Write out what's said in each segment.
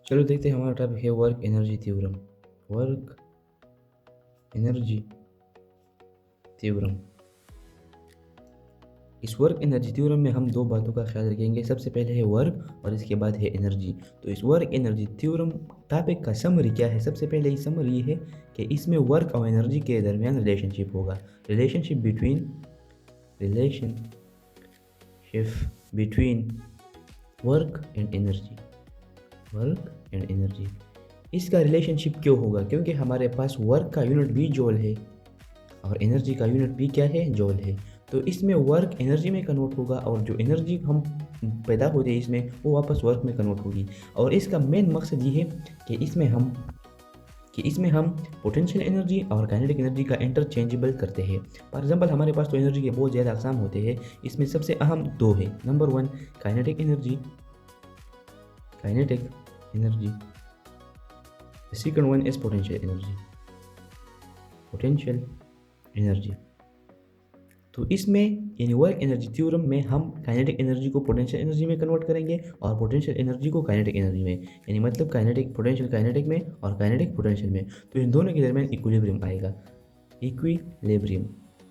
चलो देखते हैं हमारा टॉपिक है work energy theorem. Work energy theorem. इस वर्क एनर्जी थ्योरम में हम दो बातों का ख्याल रखेंगे। सबसे पहले है वर्क और इसके बाद है एनर्जी। तो इस वर्क एनर्जी थ्योरम टॉपिक का समरी क्या है? सबसे पहले ये समरी है कि इसमें वर्क और एनर्जी के दरमियान रिलेशनशिप होगा। Relationship between work and energy. Work and energy, इसका रिलेशनशिप क्यों होगा? क्योंकि हमारे पास वर्क का यूनिट भी जॉल है और एनर्जी का यूनिट भी क्या है? जॉल है। तो इसमें वर्क एनर्जी में कन्वर्ट होगा और जो एनर्जी हम पैदा होती है इसमें वो वापस वर्क में कन्वर्ट होगी। और इसका मेन मकसद ये है कि इसमें हम पोटेंशियल एनर्जी और काइनेटिक एनर्जी का इंटरचेंजेबल करते हैं। फॉर एग्जांपल हमारे पास तो एनर्जी के बहुत ज़्यादा अकसाम होते हैं। इसमें सबसे अहम दो है। Number 1 kinetic energy, second one is potential energy. तो इसमें यानी वर्क एनर्जी थ्योरम में हम काइनेटिक एनर्जी को पोटेंशियल एनर्जी में कन्वर्ट करेंगे और पोटेंशियल एनर्जी को काइनेटिक एनर्जी में, यानी मतलब काइनेटिक पोटेंशियल काइनेटिक में और काइनेटिक पोटेंशियल में। तो इन दोनों के दरमियान इक्विलिब्रियम आएगा।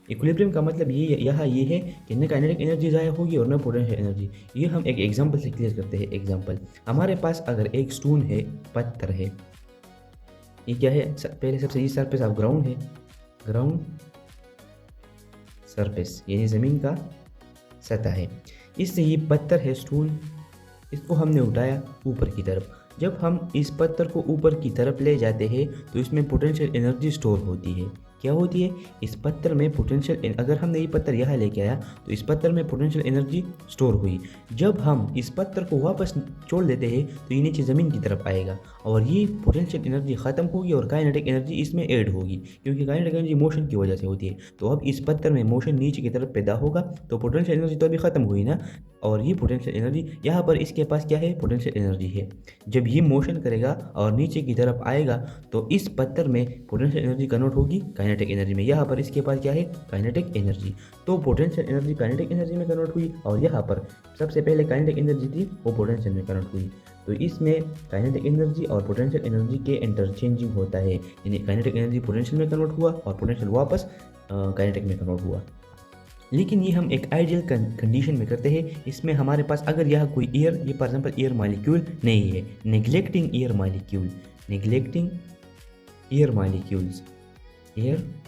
इक्विलिब्रियम का मतलब ये है कि न काइनेटिक एनर्जी ज़ाया होगी और न पोटेंशियल एनर्जी। ये हम एक एग्जांपल से क्लियर करते हैं। एग्जांपल, हमारे पास अगर एक स्टोन है, पत्थर है, ये क्या है? पहले सबसे ये सरफेस ऑफ ग्राउंड है, ग्राउंड सरफेस यानी ज़मीन का सतह है। इससे ये पत्थर है, स्टोन, इसको हमने उठाया ऊपर की तरफ। जब हम इस पत्थर को ऊपर की तरफ ले जाते हैं तो इसमें पोटेंशियल एनर्जी स्टोर होती है। क्या होती है? इस पत्थर में पोटेंशियल, अगर हमने ये पत्थर यहाँ लेके आया तो इस पत्थर में पोटेंशियल एनर्जी स्टोर हुई। जब हम इस पत्थर को वापस छोड़ देते हैं तो ये नीचे ज़मीन की तरफ आएगा और ये पोटेंशियल एनर्जी ख़त्म होगी और काइनेटिक एनर्जी इसमें ऐड होगी, क्योंकि काइनेटिक एनर्जी मोशन की वजह से होती है। तो अब इस पत्थर में मोशन नीचे की तरफ पैदा होगा तो पोटेंशियल एनर्जी तो अभी ख़त्म हुई ना, और ये पोटेंशियल एनर्जी यहाँ पर इसके पास क्या है? पोटेंशियल एनर्जी है। जब ये मोशन करेगा और नीचे की तरफ आएगा तो इस पत्थर में पोटेंशियल एनर्जी कन्वर्ट होगी काइनेटिक एनर्जी में। यहाँ पर इसके पास क्या है? Kinetic energy. तो पोटेंशियल एनर्जी काइनेटिक एनर्जी में कन्वर्ट हुई और यहाँ पर सबसे पहले काइनेटिक एनर्जी थी वो पोटेंशियल में कन्वर्ट हुई। तो इसमें काइनेटिक एनर्जी और पोटेंशियल एनर्जी के इंटरचेंजिंग होता है, यानी काइनेटिक एनर्जी पोटेंशियल में कन्वर्ट हुआ और पोटेंशियल वापस काइनेटिक में कन्वर्ट हुआ। लेकिन ये हम एक आइडियल कंडीशन में करते हैं। इसमें हमारे पास अगर यह कोई एयर, ये फॉर एग्जांपल एयर मॉलिक्यूल नहीं है, नेग्लेक्टिंग एयर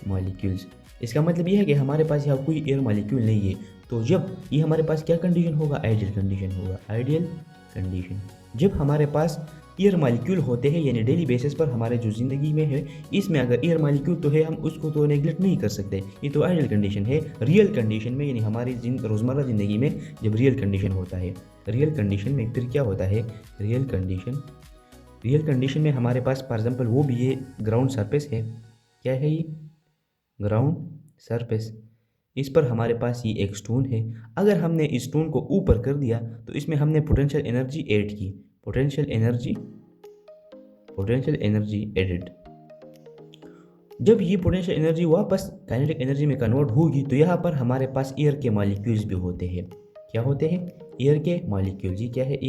मॉलिक्यूल्स, इसका मतलब ये है कि हमारे पास यहाँ कोई एयर मॉलिक्यूल नहीं है। तो जब ये हमारे पास क्या कंडीशन होगा? Ideal condition. जब हमारे पास एयर मॉलिक्यूल होते हैं, यानी डेली बेसिस पर हमारे जो ज़िंदगी में है इसमें अगर एयर मॉलिक्यूल तो है, हम उसको तो नेग्लेक्ट नहीं कर सकते। ये तो आइडियल कंडीशन है। रियल कंडीशन में, यानी हमारी रोज़मर्रा ज़िंदगी में जब रियल कंडीशन होता है, रियल कंडीशन में फिर क्या होता है? रियल कंडीशन में हमारे पास फॉर एग्जांपल वो भी ये ग्राउंड सरफेस है। क्या है ये? Ground surface. इस पर हमारे पास ये एक स्टोन है। अगर हमने इस स्टोन को ऊपर कर दिया तो इसमें हमने पोटेंशियल एनर्जी ऐड की, पोटेंशियल एनर्जी एडेड। जब ये पोटेंशियल एनर्जी वापस काइनेटिक एनर्जी में कन्वर्ट होगी तो यहाँ पर हमारे पास एयर के मॉलिक्यूल्स भी होते हैं। क्या होते हैं? एयर के मॉलिक्यूल्स। ये क्या है?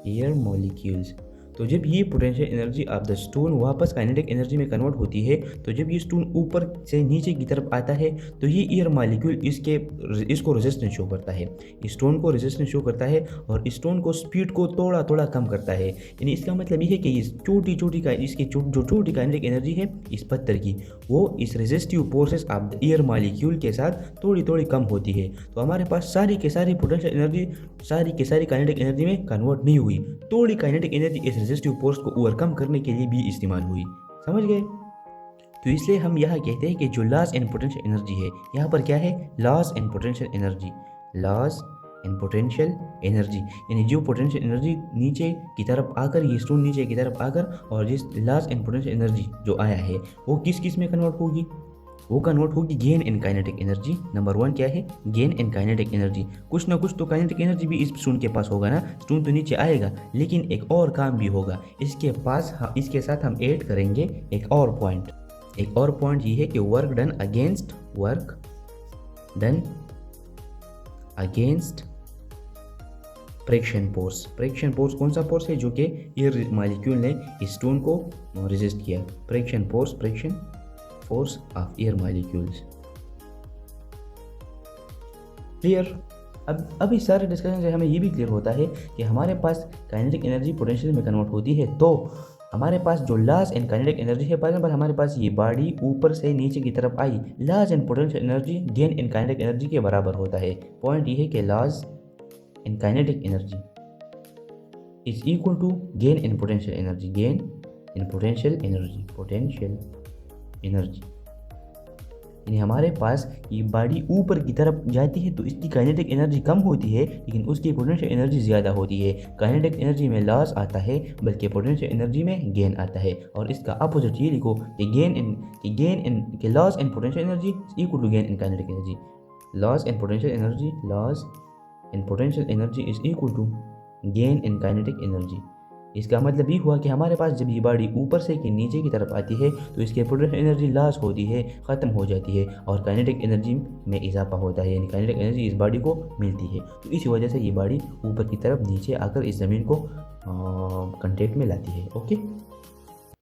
Air molecules. तो जब ये potential energy of the stone वापस काइनेटिक एनर्जी में कन्वर्ट होती है तो जब ये स्टोन ऊपर से नीचे की तरफ आता है तो ये एयर मॉलिक्यूल इसको रेजिस्टेंस शो करता है, स्टोन को रेजिस्टेंस शो करता है और स्टोन को स्पीड को थोड़ा थोड़ा कम करता है। यानी इसका मतलब ये है कि इस जो छोटी काइनेटिक एनर्जी है इस पत्थर की, वो इस resistive forces of the air molecule के साथ थोड़ी थोड़ी कम होती है। तो हमारे पास सारी की सारी पोटेंशियल एनर्जी सारी काइनेटिक एनर्जी में कन्वर्ट नहीं हुई, थोड़ी काइनेटिक एनर्जी इस रेजिस्टिव फोर्स को ओवरकम करने के लिए भी इस्तेमाल हुई। समझ गए? तो इसलिए हम यहाँ कहते हैं कि जो लॉस एंड पोटेंशियल एनर्जी है, यहाँ पर क्या है? लॉस एंड पोटेंशियल एनर्जी, यानी जो पोटेंशियल एनर्जी नीचे की तरफ आकर, ये स्टोन नीचे की तरफ आकर और जिस लॉस एंड पोटेंशियल एनर्जी जो आया है वो किस में कन्वर्ट होगी? वो कन्वर्ट होगी gain in kinetic energy. Number 1 क्या है? Gain in kinetic energy. कुछ ना कुछ तो काइनेटिक एनर्जी भी इस स्टोन के पास होगा ना, स्टोन तो नीचे आएगा, लेकिन एक और काम भी होगा इसके पास। इसके साथ हम ऐड करेंगे एक और पॉइंट ये है कि work done against friction force. Friction force कौन सा फोर्स है? जो कि एयर मालिक्यूल ने इस स्टोन को रेजिस्ट किया। Friction force of air molecules. Clear? अब इस सारे डिस्कशन से हमें ये भी क्लियर होता है कि हमारे पास काइनेटिक एनर्जी पोटेंशियल में कन्वर्ट होती है, तो हमारे पास जो लॉस इन काइनेटिक एनर्जी है, फॉर एग्जाम्पल हमारे पास ये बॉडी ऊपर से नीचे की तरफ आई, loss in potential energy gain in kinetic energy के बराबर होता है। पॉइंट ये है कि loss in kinetic energy is equal to gain in potential energy, gain in potential energy. यानी हमारे पास ये बॉडी ऊपर की तरफ जाती है तो इसकी काइनेटिक एनर्जी कम होती है, लेकिन उसकी पोटेंशियल एनर्जी ज़्यादा होती है। काइनेटिक एनर्जी में लॉस आता है, बल्कि पोटेंशियल एनर्जी में गेन आता है। और इसका अपोजिट ये लिखो कि loss in potential energy is equal to gain in kinetic energy. Loss in potential energy is equal to gain in kinetic energy. इसका मतलब ये हुआ कि हमारे पास जब ये बॉडी ऊपर से कि नीचे की तरफ आती है तो इसकी पोटेंशियल एनर्जी लॉस होती है, ख़त्म हो जाती है, और काइनेटिक एनर्जी में इजाफा होता है, यानी काइनेटिक एनर्जी इस बॉडी को मिलती है। तो इसी वजह से ये बॉडी ऊपर की तरफ नीचे आकर इस ज़मीन को कंटेक्ट में लाती है। ओके।